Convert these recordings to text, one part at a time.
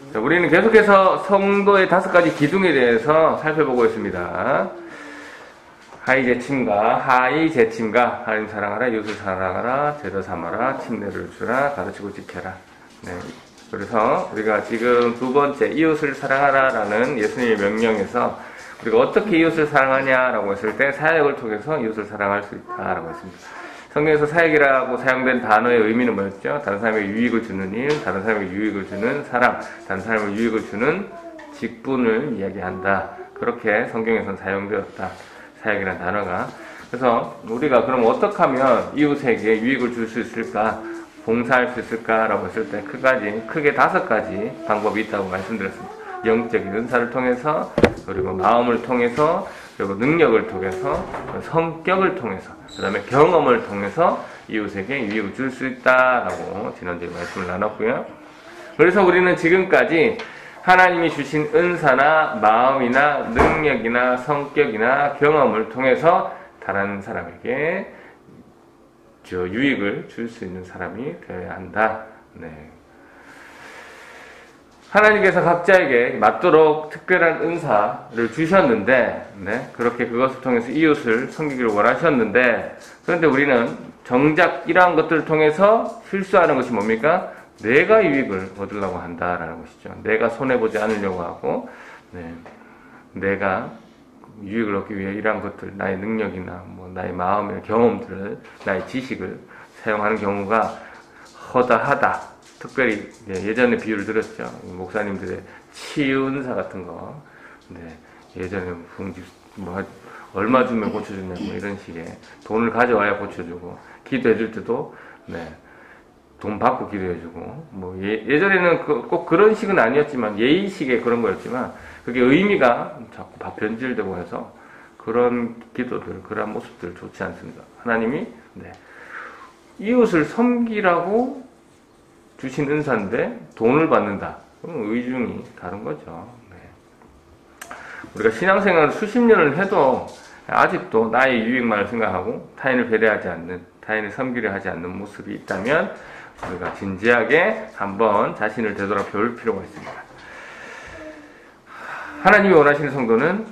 자, 우리는 계속해서 성도의 5가지 기둥에 대해서 살펴보고 있습니다. 하이 제침과 하나님 사랑하라, 이웃을 사랑하라, 제자 삼아라, 침례를 주라, 가르치고 지켜라. 네. 그래서 우리가 지금 2번째 이웃을 사랑하라라는 예수님의 명령에서 우리가 어떻게 이웃을 사랑하냐라고 했을 때 사역을 통해서 이웃을 사랑할 수 있다라고 했습니다. 성경에서 사역이라고 사용된 단어의 의미는 뭐였죠? 다른 사람에게 유익을 주는 일, 다른 사람에게 유익을 주는 사람, 다른 사람에게 유익을 주는 직분을 이야기한다. 그렇게 성경에서는 사용되었다. 사역이라는 단어가. 그래서 우리가 그럼 어떻게 하면 이웃에게 유익을 줄 수 있을까? 봉사할 수 있을까라고 했을 때 크게 5가지 방법이 있다고 말씀드렸습니다. 영적인 은사를 통해서, 그리고 마음을 통해서, 그리고 능력을 통해서, 성격을 통해서, 그 다음에 경험을 통해서 이웃에게 유익을 줄 수 있다라고 지난주에 말씀을 나눴고요. 그래서 우리는 지금까지 하나님이 주신 은사나 마음이나 능력이나 성격이나 경험을 통해서 다른 사람에게 유익을 줄 수 있는 사람이 되어야 한다. 네. 하나님께서 각자에게 맞도록 특별한 은사를 주셨는데, 네, 그렇게 그것을 통해서 이웃을 섬기기를 원하셨는데, 그런데 우리는 정작 이러한 것들을 통해서 실수하는 것이 뭡니까? 내가 유익을 얻으려고 한다라는 것이죠. 내가 손해보지 않으려고 하고, 네, 내가 유익을 얻기 위해 이러한 것들, 나의 능력이나 나의 마음의 경험들을, 나의 지식을 사용하는 경우가 허다하다. 특별히 예전에 비유를 들었죠. 목사님들의 치유 은사 같은 거. 네, 예전에 얼마 주면 고쳐주냐 이런 식의 돈을 가져와야 고쳐주고, 기도해줄 때도 돈 받고 기도해주고, 예전에는 꼭 그런 식은 아니었지만 예의식의 그런 거였지만 그게 의미가 자꾸 변질되고 해서 그런 기도들, 그런 모습들 좋지 않습니다. 하나님이 이웃을 섬기라고 주신 은사인데 돈을 받는다. 그럼 의중이 다른 거죠. 네. 우리가 신앙생활을 수십 년을 해도 아직도 나의 유익만을 생각하고 타인을 배려하지 않는, 타인을 섬기려 하지 않는 모습이 있다면 우리가 진지하게 한번 자신을 되돌아볼 필요가 있습니다. 하나님이 원하시는 성도는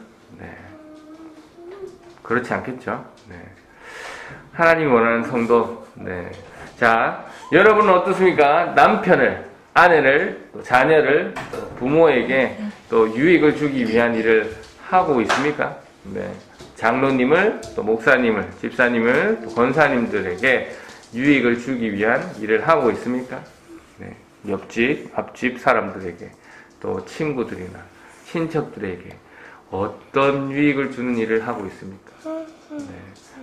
그렇지 않겠죠. 하나님이 원하는 성도. 자, 여러분은 어떻습니까? 남편을, 아내를, 또 자녀를, 또 부모에게 또 유익을 주기 위한 일을 하고 있습니까? 장로님을, 또 목사님을, 집사님을, 또 권사님들에게 유익을 주기 위한 일을 하고 있습니까? 옆집, 앞집 사람들에게, 또 친구들이나 친척들에게 어떤 유익을 주는 일을 하고 있습니까?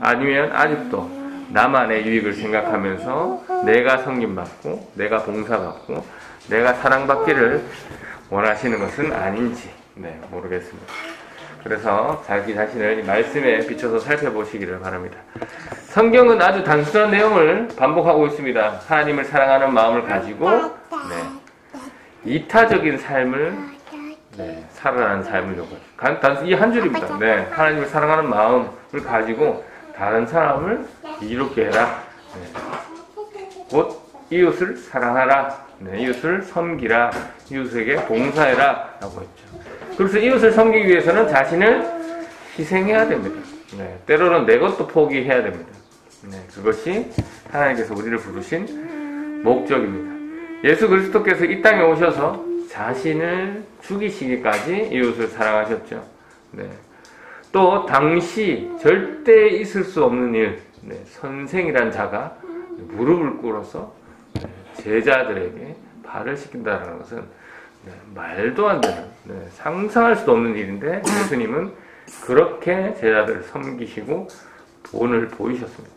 아니면 아직도 나만의 유익을 생각하면서 내가 섬김받고, 내가 봉사받고, 내가 사랑받기를 원하시는 것은 아닌지 모르겠습니다. 그래서 자기 자신을 이 말씀에 비춰서 살펴보시기를 바랍니다. 성경은 아주 단순한 내용을 반복하고 있습니다. 하나님을 사랑하는 마음을 가지고 이타적인 삶을 살아가는 삶을 요구해요. 단순히 이 한 줄입니다. 하나님을 사랑하는 마음을 가지고 다른 사람을 이롭게 해라. 곧 이웃을 사랑하라. 이웃을 섬기라. 이웃에게 봉사해라. 라고 했죠. 그래서 이웃을 섬기기 위해서는 자신을 희생해야 됩니다. 때로는 내 것도 포기해야 됩니다. 그것이 하나님께서 우리를 부르신 목적입니다. 예수 그리스도께서 이 땅에 오셔서 자신을 죽이시기까지 이웃을 사랑하셨죠. 또 당시 절대 있을 수 없는 일, 선생이란 자가 무릎을 꿇어서 제자들에게 발을 씻긴다는 것은 말도 안 되는, 상상할 수도 없는 일인데 예수님은 그렇게 제자들을 섬기시고 본을 보이셨습니다.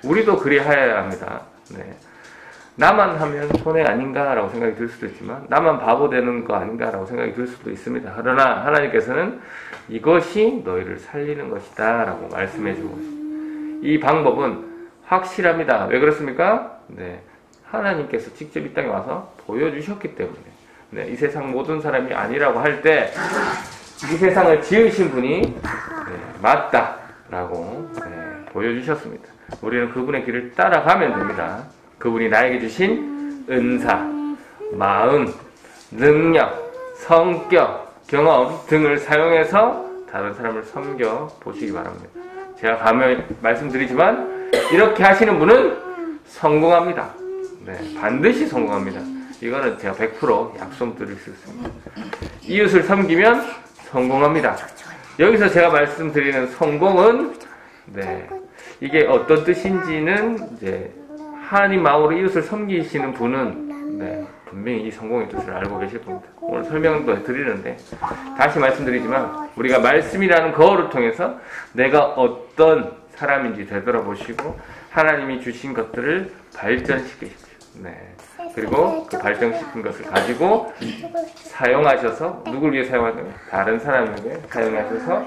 우리도 그리하여야 합니다. 나만 하면 손해 아닌가라고 생각이 들 수도 있지만, 나만 바보 되는 거 아닌가라고 생각이 들 수도 있습니다. 그러나 하나님께서는 이것이 너희를 살리는 것이다 라고 말씀해 주고 있습니다. 이 방법은 확실합니다. 왜 그렇습니까? 하나님께서 직접 이 땅에 와서 보여주셨기 때문에, 이 세상 모든 사람이 아니라고 할 때 이 세상을 지으신 분이 맞다 라고 보여주셨습니다. 우리는 그분의 길을 따라가면 됩니다. 그분이 나에게 주신 은사, 마음, 능력, 성격, 경험 등을 사용해서 다른 사람을 섬겨 보시기 바랍니다. 제가 감히 말씀드리지만 이렇게 하시는 분은 성공합니다. 네, 반드시 성공합니다. 이거는 제가 100% 약속드릴 수 있습니다. 이웃을 섬기면 성공합니다. 여기서 제가 말씀드리는 성공은 네, 이게 어떤 뜻인지는 이제 하나님 마음으로 이웃을 섬기시는 분은 네, 분명히 이 성공의 뜻을 알고 계실 겁니다. 오늘 설명도 드리는데 다시 말씀드리지만 우리가 말씀이라는 거울을 통해서 내가 어떤 사람인지 되돌아보시고 하나님이 주신 것들을 발전시키십시오. 네. 그리고 그 발전시킨 것을 가지고 사용하셔서 누굴 위해 사용하세요? 다른 사람에게 사용하셔서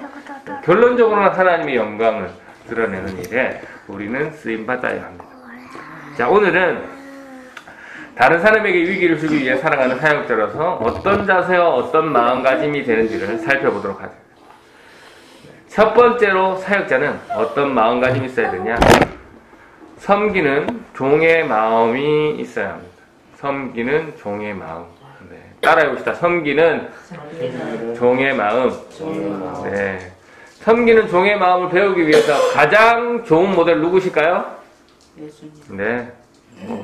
결론적으로는 하나님의 영광을 드러내는 일에 우리는 쓰임받아야 합니다. 자, 오늘은 다른 사람에게 위기를 주기 위해 살아가는 사역자로서 어떤 자세와 어떤 마음가짐이 되는지를 살펴보도록 하죠. 첫 번째로 사역자는 어떤 마음가짐이 있어야 되냐? 섬기는 종의 마음이 있어야 합니다. 섬기는 종의 마음. 네. 따라해봅시다. 섬기는 종의 마음. 네. 섬기는 종의 마음을 배우기 위해서 가장 좋은 모델 누구실까요? 네.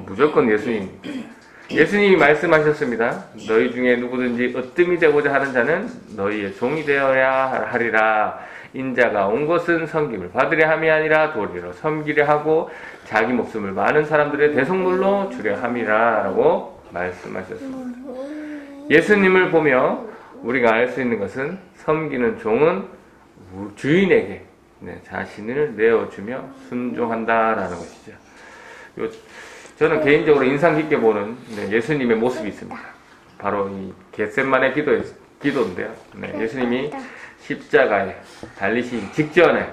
무조건 예수님. 예수님이 말씀하셨습니다. 너희 중에 누구든지 으뜸이 되고자 하는 자는 너희의 종이 되어야 하리라. 인자가 온 것은 섬김을 받으려 함이 아니라 도리로 섬기려 하고 자기 목숨을 많은 사람들의 대속물로 주려 함이라 라고 말씀하셨습니다. 예수님을 보며 우리가 알 수 있는 것은 섬기는 종은 주인에게 자신을 내어주며 순종한다라는 것이죠. 저는 개인적으로 인상 깊게 보는 예수님의 모습이 있습니다. 바로 이 겟세마네 기도인데요. 예수님이 십자가에 달리신 직전에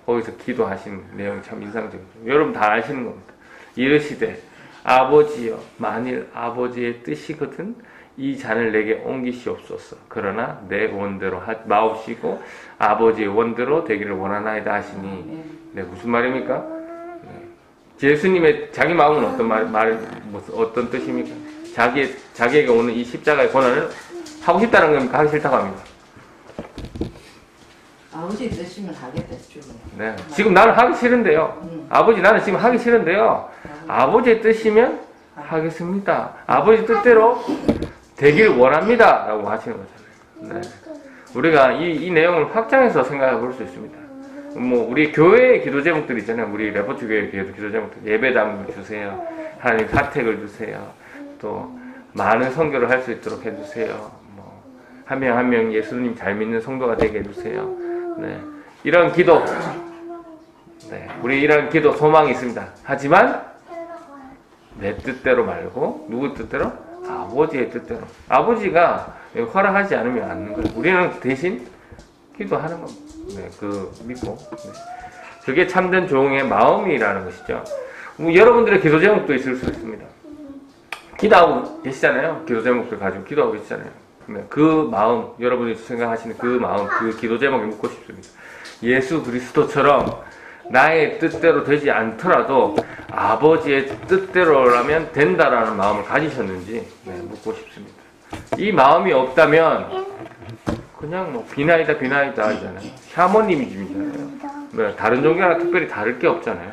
거기서 기도하신 내용이 참 인상적입니다. 여러분 다 아시는 겁니다. 이르시되 아버지여 만일 아버지의 뜻이거든 이 잔을 내게 옮기시옵소서. 그러나 내 원대로 마옵시고 아버지의 원대로 되기를 원하나이다 하시니 무슨 말입니까? 예수님의 자기 마음은 어떤 뜻입니까? 자기에게 오는 이 십자가의 고난을 하고 싶다는 겁니까? 하기 싫다고 합니다. 아버지 뜻이면 하겠댔죠. 네. 지금 나는 하기 싫은데요. 아버지 나는 지금 하기 싫은데요. 아버지의 뜻이면 하겠습니다. 아버지 뜻대로 되길 원합니다. 라고 하시는 거잖아요. 네. 우리가 이 내용을 확장해서 생각해 볼 수 있습니다. 우리 교회의 기도 제목들 있잖아요. 우리 레포트 교회의 기도 제목들. 예배당을 주세요. 하나님 사택을 주세요. 또 많은 선교를 할 수 있도록 해주세요. 한 명 한 명 예수님 잘 믿는 성도가 되게 해주세요. 네. 이런 기도. 우리 이런 기도 소망이 있습니다. 하지만 내 뜻대로 말고 누구 뜻대로? 아버지의 뜻대로. 아버지가 허락하지 않으면 않는 거예요. 우리는 대신 기도하는 겁니다. 그 믿고. 그게 참된 종의 마음이라는 것이죠. 여러분들의 기도 제목도 있을 수 있습니다. 기도하고 계시잖아요. 기도 제목들 가지고 기도하고 계시잖아요. 그 마음, 여러분이 생각하시는 그 마음, 그 기도 제목에 묻고 싶습니다. 예수 그리스도처럼 나의 뜻대로 되지 않더라도 아버지의 뜻대로라면 된다라는 마음을 가지셨는지 묻고 싶습니다. 이 마음이 없다면 그냥 비나이다 하잖아요. 샤머니즘이잖아요. 다른 종교랑 특별히 다를 게 없잖아요.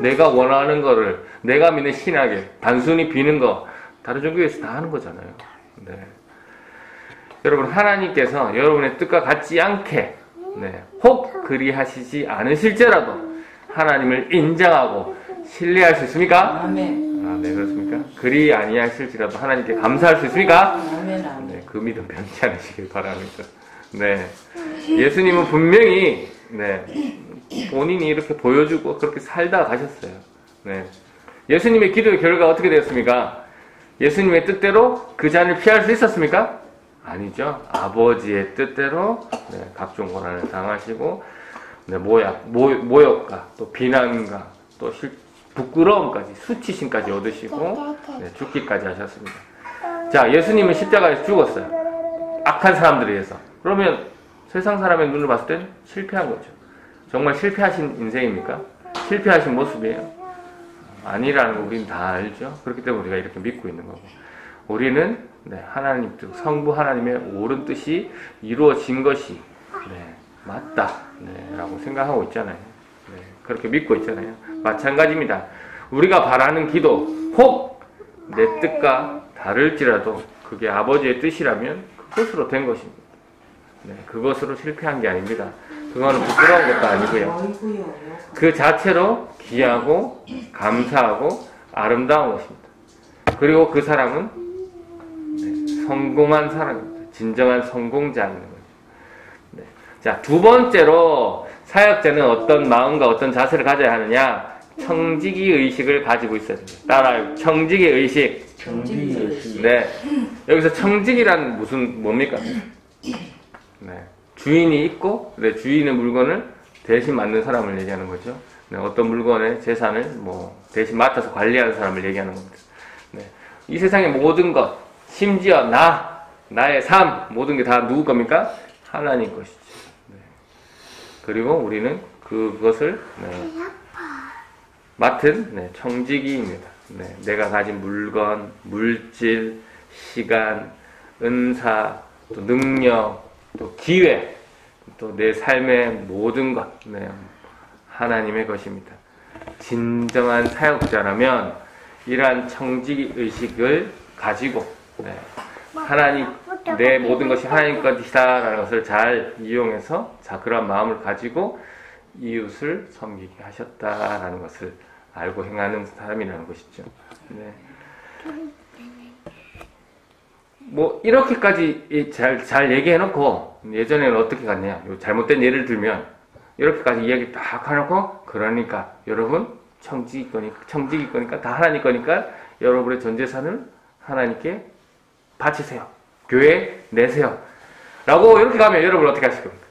내가 원하는 거를 내가 믿는 신학에 단순히 비는 거 다른 종교에서 다 하는 거잖아요. 여러분 하나님께서 여러분의 뜻과 같지 않게 혹 그리하시지 않으실지라도 하나님을 인정하고 신뢰할 수 있습니까? 아멘. 네 그렇습니까? 그리 아니하실지라도 하나님께 감사할 수 있습니까? 아멘. 그 믿음 변치 않으시길 바랍니다. 예수님은 분명히 본인이 이렇게 보여주고 그렇게 살다 가셨어요. 예수님의 기도의 결과가 어떻게 되었습니까? 예수님의 뜻대로 그 잔을 피할 수 있었습니까? 아니죠. 아버지의 뜻대로 각종 고난을 당하시고 모욕과 또 비난과 또 부끄러움까지 수치심까지 얻으시고 죽기까지 하셨습니다. 자, 예수님은 십자가에서 죽었어요. 악한 사람들에 의해서. 그러면 세상 사람의 눈을 봤을 땐 실패한 거죠. 정말 실패하신 인생입니까? 실패하신 모습이에요? 아니라는 거 우리는 다 알죠. 그렇기 때문에 우리가 이렇게 믿고 있는 거고. 우리는 하나님, 성부 하나님의 옳은 뜻이 이루어진 것이 맞다 라고 생각하고 있잖아요. 그렇게 믿고 있잖아요. 마찬가지입니다. 우리가 바라는 기도 혹 내 뜻과 다를지라도 그게 아버지의 뜻이라면 그것으로 된 것입니다. 그것으로 실패한 게 아닙니다. 그거는 부끄러운 것도 아니고요. 그 자체로 귀하고 감사하고 아름다운 것입니다. 그리고 그 사람은 성공한 사람입니다. 진정한 성공자인 거죠. 자, 두 번째로 사역자는 어떤 마음과 어떤 자세를 가져야 하느냐? 청지기 의식을 가지고 있어야 됩니다. 따라요. 청지기 의식. 청지기 의식. 여기서 청지기란 뭡니까? 주인이 있고, 주인의 물건을 대신 맡는 사람을 얘기하는 거죠. 어떤 물건의 재산을 대신 맡아서 관리하는 사람을 얘기하는 겁니다. 이 세상의 모든 것, 심지어 나의 삶, 모든 게 다 누구 겁니까? 하나님 것이죠. 그리고 우리는 그것을 맡은 청지기입니다. 내가 가진 물건, 물질, 시간, 은사, 또 능력, 또 기회, 또 내 삶의 모든 것, 하나님의 것입니다. 진정한 사역자라면 이러한 청지기 의식을 가지고 하나님, 내 모든 것이 하나님 것이다 라는 것을 잘 이용해서 그런 마음을 가지고 이웃을 섬기게 하셨다라는 것을 알고 행하는 사람이라는 것이죠. 이렇게까지 잘 얘기해놓고 예전에는 어떻게 갔냐? 잘못된 예를 들면 이렇게까지 이야기 딱 해놓고 그러니까 여러분 청지기 거니까 다 하나님 거니까 여러분의 전 재산을 하나님께 바치세요. 교회에 내세요. 라고 이렇게 가면 여러분 어떻게 하실 겁니까?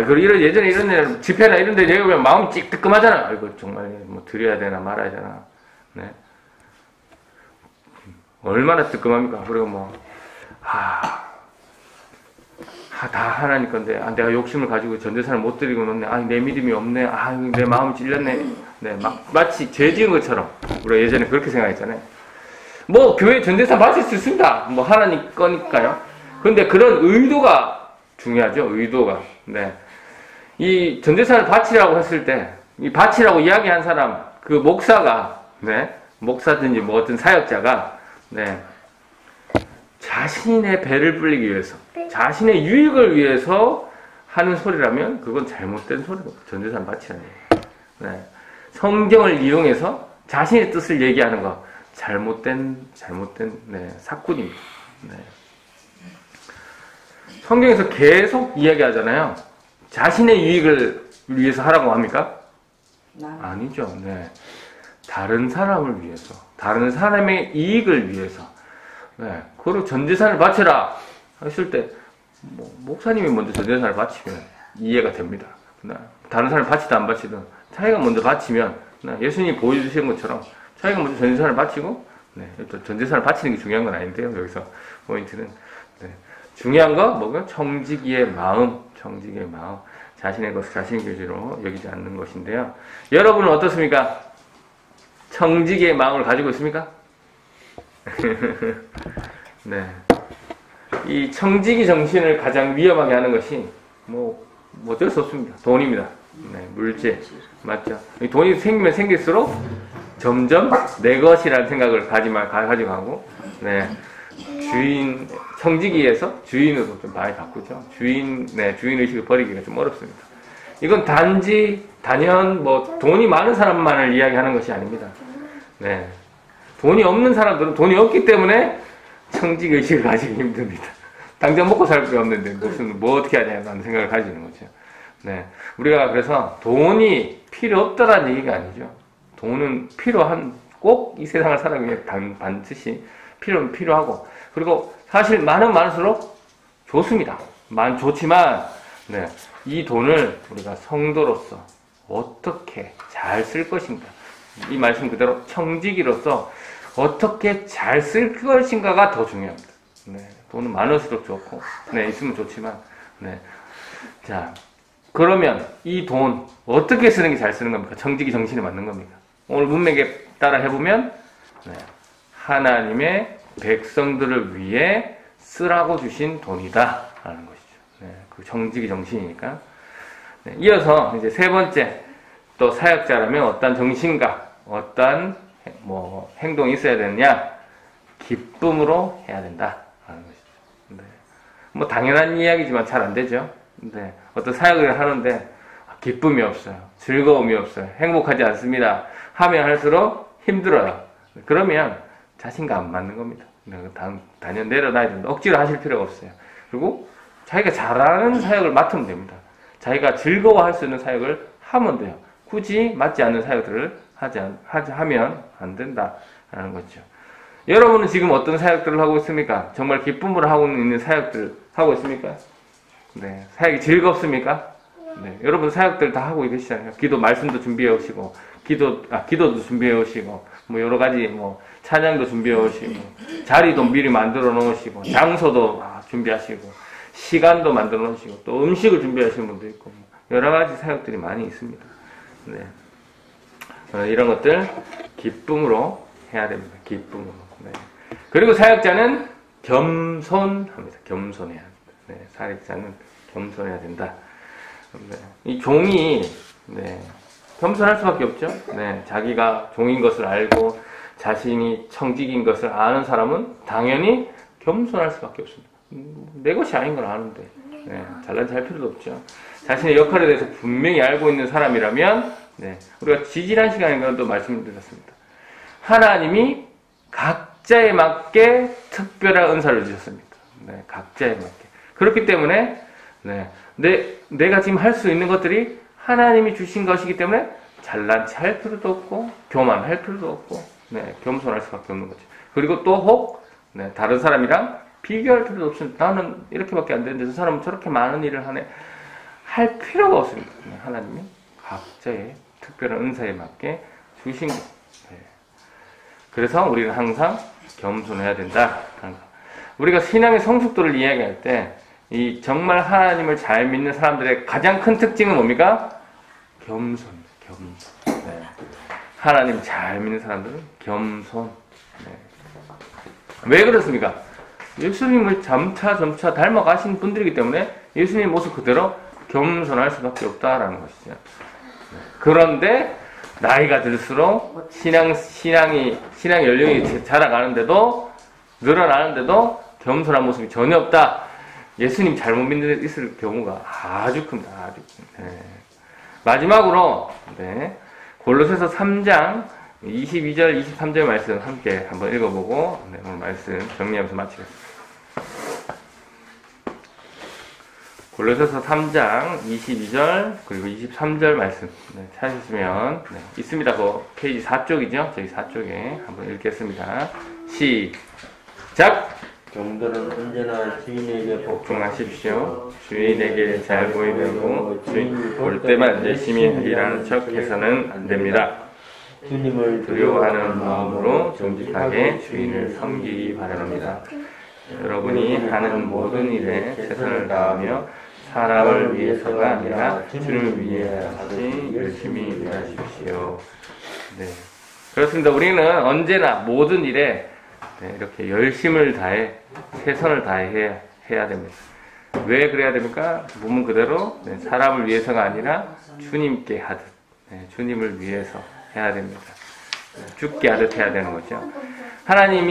그리고 예전에 이런 데 집회나 이런 데 얘기하면 마음이 찌끄끔하잖아. 이거 정말 드려야 되나 말아야 되나. 얼마나 뜨끔합니까? 그리고 다 하나님 건데, 내가 욕심을 가지고 전재산을 못 드리고 놓네. 내 믿음이 없네. 내 마음이 찔렸네. 마치 죄 지은 것처럼. 우리가 예전에 그렇게 생각했잖아요. 교회 전재산 바칠 수 있습니다. 하나님 거니까요. 근데 그런 의도가 중요하죠. 의도가. 이 전재산을 바치라고 했을 때, 이 바치라고 이야기한 사람, 그 목사가, 목사든지 어떤 사역자가, 자신의 배를 불리기 위해서, 자신의 유익을 위해서 하는 소리라면 그건 잘못된 소리고 전재산 바치라는 거예요. 성경을 이용해서 자신의 뜻을 얘기하는 거 잘못된 사건입니다. 성경에서 계속 이야기하잖아요. 자신의 유익을 위해서 하라고 합니까? 아니죠. 다른 사람을 위해서, 다른 사람의 이익을 위해서. 그리고 전재산을 바쳐라 했을 때 목사님이 먼저 전재산을 바치면 이해가 됩니다. 다른 사람이 바치든 안 바치든 자기가 먼저 바치면 예수님이 보여주신 것처럼 자기가 먼저 전재산을 바치고 전재산을 바치는 게 중요한 건 아닌데요. 여기서 포인트는 중요한 거 청지기의 마음, 자신의 것을 자신의 교지로 여기지 않는 것인데요. 여러분은 어떻습니까? 청지기의 마음을 가지고 있습니까? 이 청지기 정신을 가장 위험하게 하는 것이 어쩔 수 없습니다. 돈입니다. 물질. 맞죠? 돈이 생기면 생길수록 점점 내 것이라는 생각을 가지고 가고, 청지기에서 주인으로 좀 많이 바꾸죠. 주인의식을 버리기가 좀 어렵습니다. 이건 단연 돈이 많은 사람만을 이야기하는 것이 아닙니다. 돈이 없는 사람들은 돈이 없기 때문에 청지기의식을 가지기 힘듭니다. 당장 먹고 살 게 없는데 어떻게 하냐는 생각을 가지는 거죠. 우리가 그래서 돈이 필요 없다라는 얘기가 아니죠. 돈은 꼭 이 세상을 살아가기 위해 반드시 필요하고, 그리고 사실 많을수록 좋습니다. 좋지만, 이 돈을 우리가 성도로서 어떻게 잘 쓸 것인가. 이 말씀 그대로 청지기로서 어떻게 잘 쓸 것인가가 더 중요합니다. 돈은 많을수록 좋고, 있으면 좋지만, 자, 그러면 이 돈 어떻게 쓰는 게 잘 쓰는 겁니까? 청지기 정신에 맞는 겁니까? 오늘 문맥에 따라 해보면 네, 하나님의 백성들을 위해 쓰라고 주신 돈이다 라는 것이죠. 네, 그 정직이 정신이니까. 네, 이어서 이제 세 번째, 또 사역자라면 어떤 정신과 어떤 뭐 행동이 있어야 되느냐? 기쁨으로 해야 된다 라는 것이죠. 네. 뭐 당연한 이야기지만 잘 안 되죠. 네. 어떤 사역을 하는데 기쁨이 없어요. 즐거움이 없어요. 행복하지 않습니다. 하면 할수록 힘들어요. 그러면 자신과 안 맞는 겁니다. 단연 내려놔야 된다. 억지로 하실 필요가 없어요. 그리고 자기가 잘하는 사역을 맡으면 됩니다. 자기가 즐거워할 수 있는 사역을 하면 돼요. 굳이 맞지 않는 사역들을 하면 안 된다라는 거죠. 여러분은 지금 어떤 사역들을 하고 있습니까? 정말 기쁨으로 하고 있는 사역들 하고 있습니까? 네, 사역이 즐겁습니까? 네, 여러분 사역들 다 하고 계시잖아요. 기도 말씀도 준비해 오시고, 기도도 준비해 오시고, 뭐 여러 가지 뭐 찬양도 준비해 오시고, 자리도 미리 만들어 놓으시고, 장소도 준비하시고, 시간도 만들어 놓으시고, 또 음식을 준비하시는 분도 있고, 여러 가지 사역들이 많이 있습니다. 네, 이런 것들 기쁨으로 해야 됩니다. 기쁨으로. 네. 그리고 사역자는 겸손합니다. 겸손해야 합니다. 네, 사역자는 겸손해야 된다. 네. 이 종이 겸손할 수밖에 없죠. 네, 자기가 종인 것을 알고 자신이 청직인 것을 아는 사람은 당연히 겸손할 수밖에 없습니다. 내 것이 아닌 걸 아는데 잘난 잘 필요도 없죠. 자신의 역할에 대해서 분명히 알고 있는 사람이라면 우리가 지지난 시간에도 말씀드렸습니다. 하나님이 각자에 맞게 특별한 은사를 주셨습니다. 각자에 맞게. 그렇기 때문에 내가 지금 할 수 있는 것들이 하나님이 주신 것이기 때문에 잘난 체 할 필요도 없고 교만할 필요도 없고 겸손할 수밖에 없는 거죠. 그리고 또 혹 다른 사람이랑 비교할 필요도 없습니다. 나는 이렇게밖에 안 되는데 저 사람은 저렇게 많은 일을 하네. 할 필요가 없습니다. 하나님이 각자의 특별한 은사에 맞게 주신 것. 그래서 우리는 항상 겸손해야 된다. 우리가 신앙의 성숙도를 이야기할 때 이 정말 하나님을 잘 믿는 사람들의 가장 큰 특징은 뭡니까? 겸손입니다. 겸손. 하나님 잘 믿는 사람들은 겸손. 왜 그렇습니까? 예수님을 점차 닮아가신 분들이기 때문에 예수님의 모습 그대로 겸손할 수밖에 없다라는 것이죠. 그런데 나이가 들수록 신앙의 연령이 자라가는데도 늘어나는데도 겸손한 모습이 전혀 없다. 예수님 잘못 믿는 데 있을 경우가 아주 큽니다. 아주. 마지막으로 골로새서 3장 22절 23절 말씀 함께 한번 읽어보고 오늘 말씀 정리하면서 마치겠습니다. 골로새서 3장 22절 그리고 23절 말씀 찾으시면 있습니다. 그 페이지 4쪽이죠. 저기 4쪽에 한번 읽겠습니다. 시작! 종들은 언제나 주인에게 복종하십시오. 주인에게 잘 보이려고 주인 볼 때만 열심히 일하는 척 해서는 안 됩니다. 주님을 두려워하는 마음으로 정직하게 주인을 섬기기 바랍니다. 여러분이 하는 모든 일에 최선을 다하며 사람을 위해서가 아니라 주님을 위해 같이 열심히 일하십시오. 그렇습니다. 우리는 언제나 모든 일에 이렇게 열심을 다해 최선을 다해 해야 됩니다. 왜 그래야 됩니까? 문문 그대로 사람을 위해서가 아니라 주님께 하듯 주님을 위해서 해야 됩니다. 죽게 하듯 해야 되는 거죠. 하나님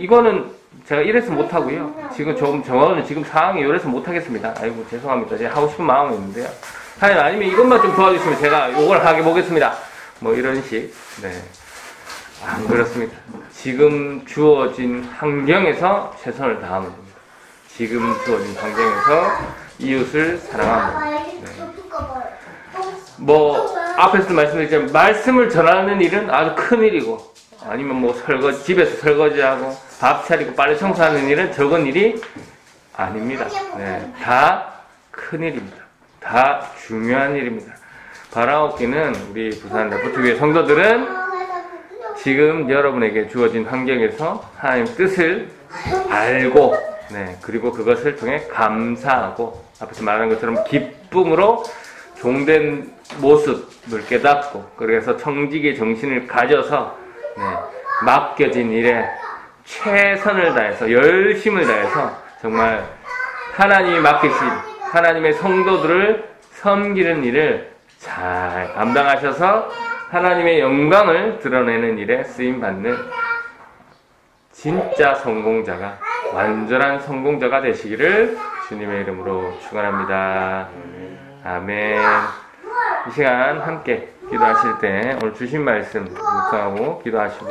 이거는 제가 이래서 못하고요. 지금 저는 지금 상황이 이래서 못하겠습니다. 아이고 죄송합니다. 제가 하고 싶은 마음이 있는데요. 하나님 아니면 이것만 좀 도와주시면 제가 이걸 하게 보겠습니다. 뭐 이런 식. 안 그렇습니다. 지금 주어진 환경에서 최선을 다하면 됩니다. 지금 주어진 환경에서 이웃을 사랑하면 됩니다. 앞에서도 말씀드렸지만 말씀을 전하는 일은 아주 큰 일이고 아니면 집에서 설거지하고 밥 차리고 빨래 청소하는 일은 적은 일이 아닙니다. 다 큰 일입니다. 다 중요한 일입니다. 바라옵기는 우리 부산 레포트교회 성도들은 지금 여러분에게 주어진 환경에서 하나님 뜻을 알고 그리고 그것을 통해 감사하고 앞에서 말한 것처럼 기쁨으로 종된 모습을 깨닫고 그래서 청직의 정신을 가져서 맡겨진 일에 최선을 다해서 열심을 다해서 정말 하나님이 맡기신 하나님의 성도들을 섬기는 일을 잘 감당하셔서 하나님의 영광을 드러내는 일에 쓰임받는 진짜 성공자가 완전한 성공자가 되시기를 주님의 이름으로 축원합니다. 아멘. 이 시간 함께 기도하실 때 오늘 주신 말씀 묵상하고 기도하시고